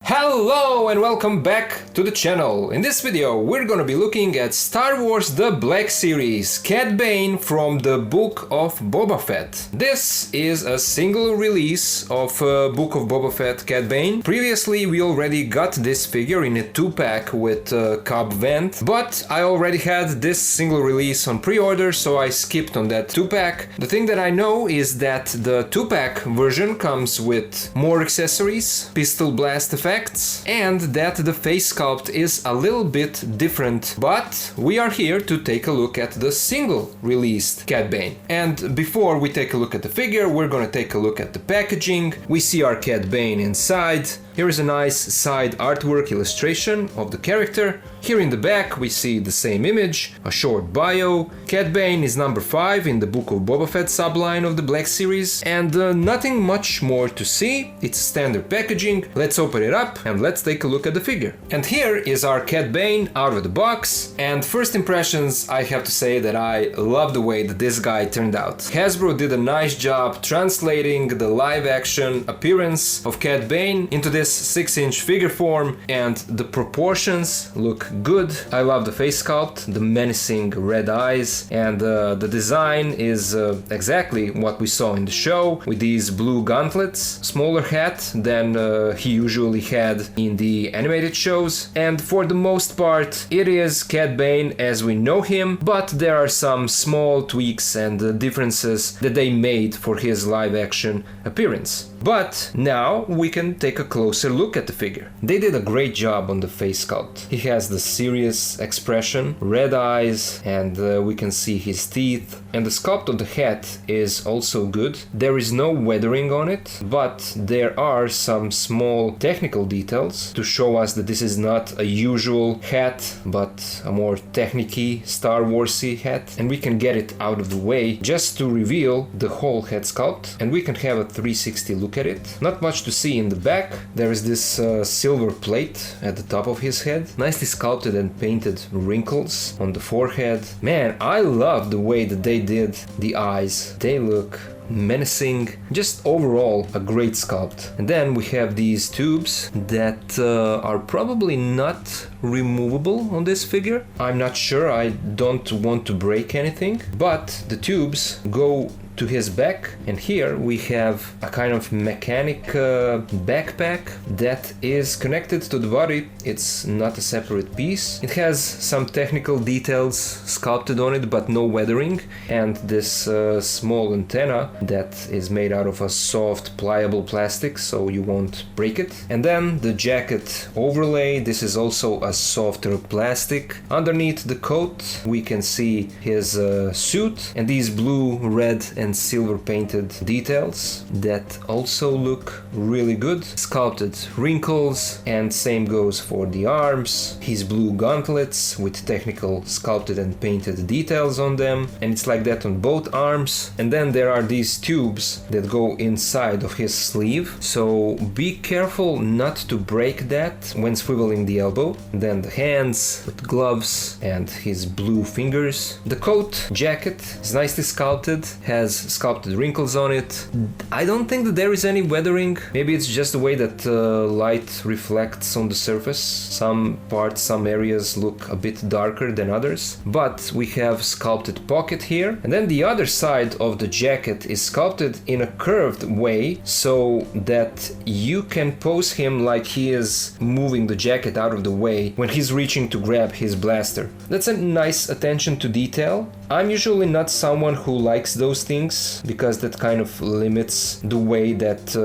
Hello and welcome back to the channel. In this video we're gonna be looking at Star Wars The Black Series, Cad Bane from the Book of Boba Fett. This is a single release of Book of Boba Fett Cad Bane. Previously we already got this figure in a 2-pack with Cad Bane, but I already had this single release on pre-order, so I skipped on that 2-pack. The thing that I know is that the 2-pack version comes with more accessories, pistol blast effects, and that the face sculpt is a little bit different, but we are here to take a look at the single released Cad Bane. And before we take a look at the figure, we're gonna take a look at the packaging. We see our Cad Bane inside. Here is a nice side artwork illustration of the character. Here in the back we see the same image, a short bio. Cad Bane is number 5 in the Book of Boba Fett subline of the Black Series, and nothing much more to see. It's standard packaging. Let's open it up and let's take a look at the figure. And here is our Cad Bane out of the box, and first impressions, I have to say that I love the way that this guy turned out. Hasbro did a nice job translating the live action appearance of Cad Bane into this 6-inch figure form, and the proportions look good. I love the face sculpt, the menacing red eyes, and the design is exactly what we saw in the show, with these blue gauntlets, smaller hat than he usually had in the animated shows, and for the most part it is Cad Bane as we know him, but there are some small tweaks and differences that they made for his live action appearance. But now we can take a closer look at the figure. They did a great job on the face sculpt. He has the serious expression, red eyes, and we can see his teeth. And the sculpt of the hat is also good. There is no weathering on it, but there are some small technical details to show us that this is not a usual hat, but a more technical Star Warsy hat. And we can get it out of the way just to reveal the whole head sculpt, and we can have a 360 look at it. Not much to see in the back. There is this silver plate at the top of his head, nicely sculpted and painted wrinkles on the forehead. Man, I love the way that they did the eyes. They look menacing. Just overall a great sculpt. And then we have these tubes that are probably not removable on this figure. I'm not sure, I don't want to break anything, but the tubes go to his back, and here we have a kind of mechanic backpack that is connected to the body. It's not a separate piece. It has some technical details sculpted on it, but no weathering, and this small antenna that is made out of a soft pliable plastic, so you won't break it. And then the jacket overlay, this is also a softer plastic. Underneath the coat we can see his suit and these blue, red and silver painted details that also look really good. Sculpted wrinkles, and same goes for the arms. His blue gauntlets with technical sculpted and painted details on them, and it's like that on both arms. And then there are these tubes that go inside of his sleeve, so be careful not to break that when swiveling the elbow. Then the hands with gloves and his blue fingers. The coat jacket is nicely sculpted, has sculpted wrinkles on it. I don't think that there is any weathering. Maybe it's just the way that light reflects on the surface. Some parts, some areas look a bit darker than others. But we have sculpted pocket here, and then the other side of the jacket is sculpted in a curved way so that you can pose him like he is moving the jacket out of the way when he's reaching to grab his blaster. That's a nice attention to detail. I'm usually not someone who likes those things because that kind of limits the way that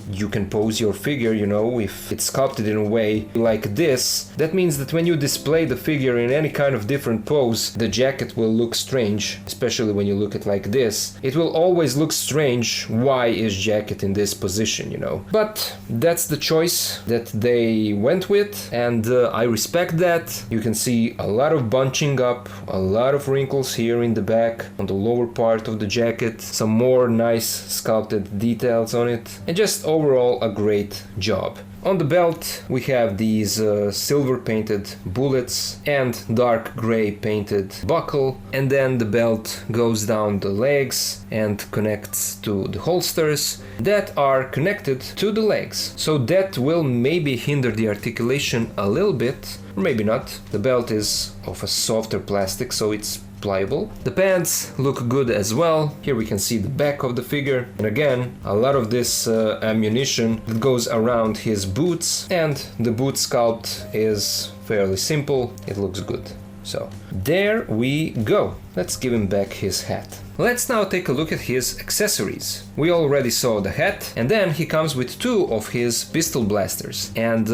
you can pose your figure, you know. If it's sculpted in a way like this, that means that when you display the figure in any kind of different pose, the jacket will look strange, especially when you look at like this. It will always look strange. Why is jacket in this position, you know? But that's the choice that they went with, and I respect that. You can see a lot of bunching up, a lot of wrinkles here in the back on the lower part of the jacket. jacket, some more nice sculpted details on it, and just overall a great job. On the belt we have these silver painted bullets and dark gray painted buckle, and then the belt goes down the legs and connects to the holsters that are connected to the legs. So that will maybe hinder the articulation a little bit, or maybe not. The belt is of a softer plastic, so it's pliable. The pants look good as well. Here we can see the back of the figure, and again a lot of this ammunition that goes around his boots, and the boot sculpt is fairly simple. It looks good. So there we go. Let's give him back his hat. Let's now take a look at his accessories. We already saw the hat, and then he comes with two of his pistol blasters. And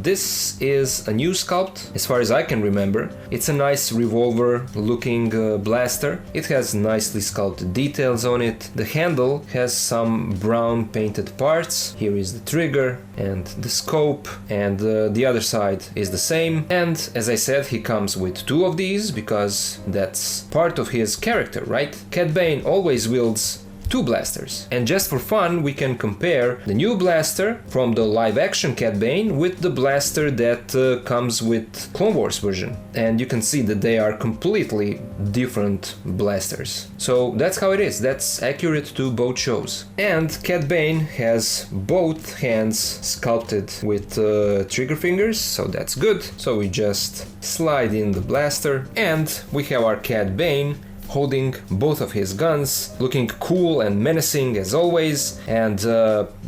this is a new sculpt, as far as I can remember. It's a nice revolver looking blaster. It has nicely sculpted details on it. The handle has some brown painted parts. Here is the trigger and the scope, and the other side is the same. And as I said, he comes with two of these because that's part of his character, right? Cad Bane always wields two blasters. And just for fun, we can compare the new blaster from the live-action Cad Bane with the blaster that comes with Clone Wars version. And you can see that they are completely different blasters. So that's how it is. That's accurate to both shows. And Cad Bane has both hands sculpted with trigger fingers, so that's good. So we just slide in the blaster, and we have our Cad Bane holding both of his guns, looking cool and menacing as always, and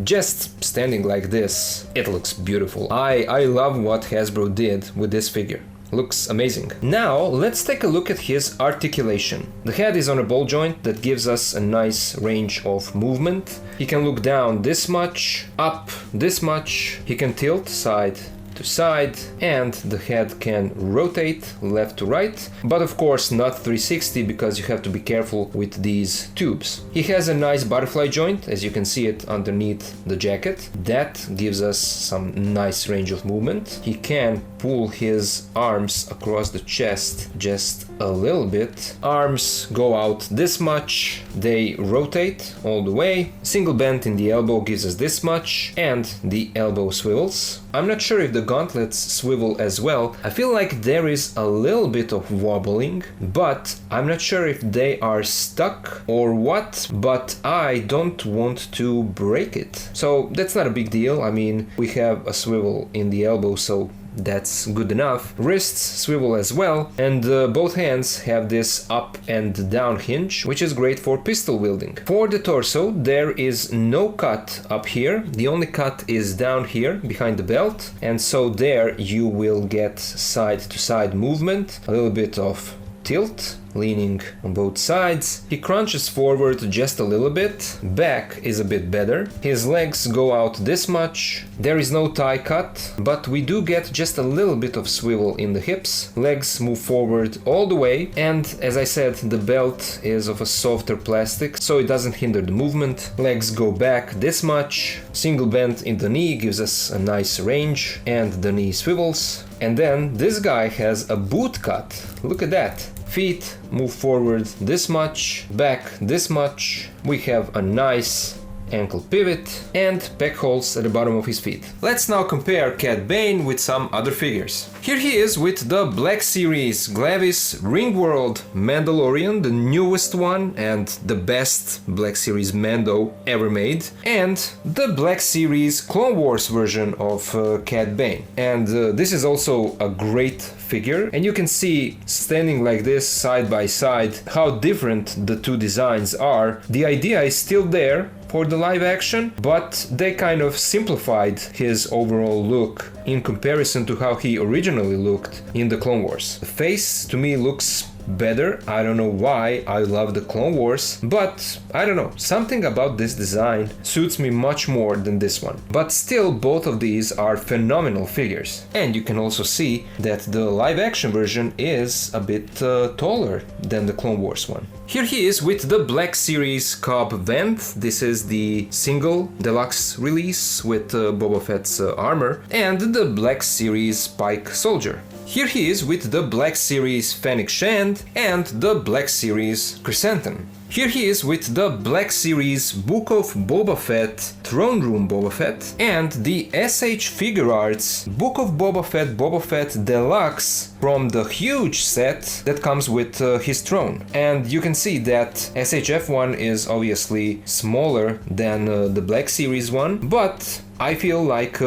just standing like this, it looks beautiful. I love what Hasbro did with this figure. Looks amazing. Now let's take a look at his articulation. The head is on a ball joint that gives us a nice range of movement. He can look down this much, up this much, he can tilt side to side, and the head can rotate left to right, but of course not 360 because you have to be careful with these tubes. He has a nice butterfly joint, as you can see it underneath the jacket. That gives us some nice range of movement. He can pull his arms across the chest just a little bit. Arms go out this much, they rotate all the way. Single bend in the elbow gives us this much, and the elbow swivels. I'm not sure if the gauntlets swivel as well. I feel like there is a little bit of wobbling, but I'm not sure if they are stuck or what, but I don't want to break it. So that's not a big deal. I mean, we have a swivel in the elbow, so that's good enough. Wrists swivel as well, and both hands have this up and down hinge, which is great for pistol wielding. For the torso, there is no cut up here. The only cut is down here behind the belt, and so there you will get side to side movement, a little bit of tilt, leaning on both sides. He crunches forward just a little bit. Back is a bit better. His legs go out this much. There is no thigh cut, but we do get just a little bit of swivel in the hips. Legs move forward all the way, and as I said, the belt is of a softer plastic, so it doesn't hinder the movement. Legs go back this much. Single bend in the knee gives us a nice range, and the knee swivels. And then this guy has a boot cut. Look at that. Feet move forward this much, back this much. We have a nice ankle pivot and pec holes at the bottom of his feet. Let's now compare Cad Bane with some other figures. Here he is with the Black Series Glavis Ringworld Mandalorian, the newest one and the best Black Series Mando ever made, and the Black Series Clone Wars version of Cad Bane. And this is also a great figure, and you can see standing like this side by side how different the two designs are. The idea is still there for the live action, but they kind of simplified his overall look in comparison to how he originally looked in the Clone Wars. The face to me looks better. I don't know why. I love the Clone Wars, but I don't know, something about this design suits me much more than this one. But still, both of these are phenomenal figures. And you can also see that the live action version is a bit taller than the Clone Wars one. Here he is with the Black Series Cobb Vanth. This is the single deluxe release with Boba Fett's armor, and the Black Series Pike Soldier. Here he is with the Black Series Fennec Shand, Diamond and the Black Series Chrysanthemum. Here he is with the Black Series Book of Boba Fett, Throne Room Boba Fett, and the SH Figure Arts Book of Boba Fett Deluxe from the huge set that comes with his throne. And you can see that SHF1 is obviously smaller than the Black Series one, but I feel like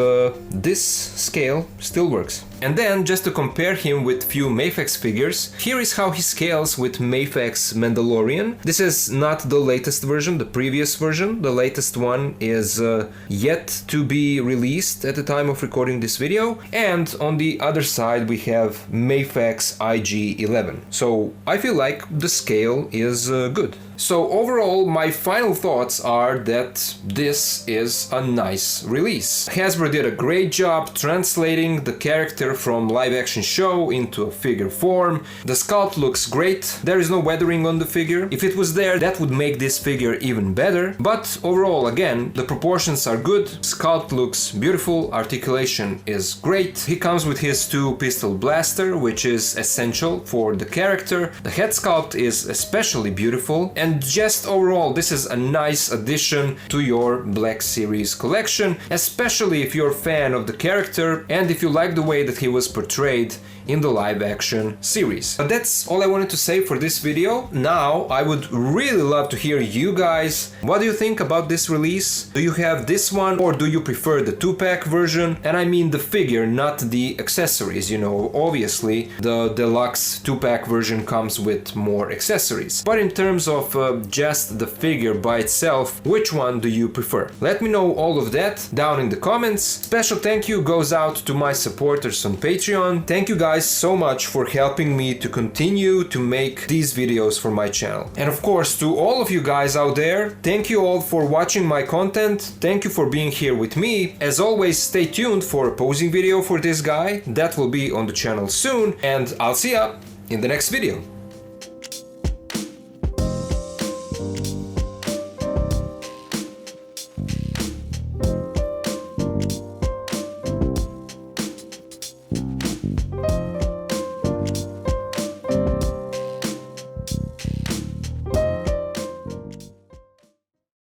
this scale still works. And then, just to compare him with few Mafex figures, here is how he scales with Mafex Mandalorian. This is not the latest version, the previous version. The latest one is yet to be released at the time of recording this video. And on the other side we have Mafex IG-11. So I feel like the scale is good. So overall, my final thoughts are that this is a nice release. Hasbro did a great job translating the character from live-action show into a figure form. The sculpt looks great, there is no weathering on the figure. If it was there, that would make this figure even better. But overall, again, the proportions are good, sculpt looks beautiful, articulation is great. He comes with his 2-pistol blaster, which is essential for the character. The head sculpt is especially beautiful, and just overall, this is a nice addition to your Black Series collection, especially if you're a fan of the character and if you like the way that he was portrayed in the live-action series. But that's all I wanted to say for this video. Now, I would really love to hear you guys. What do you think about this release? Do you have this one, or do you prefer the 2-pack version? And I mean the figure, not the accessories, you know. Obviously, the deluxe 2-pack version comes with more accessories. But in terms of just the figure by itself, which one do you prefer? Let me know all of that down in the comments. Special thank you goes out to my supporters on Patreon. Thank you guys so much for helping me to continue to make these videos for my channel. And of course, to all of you guys out there, thank you all for watching my content. Thank you for being here with me. As always, stay tuned for a posing video for this guy that will be on the channel soon, and I'll see ya in the next video.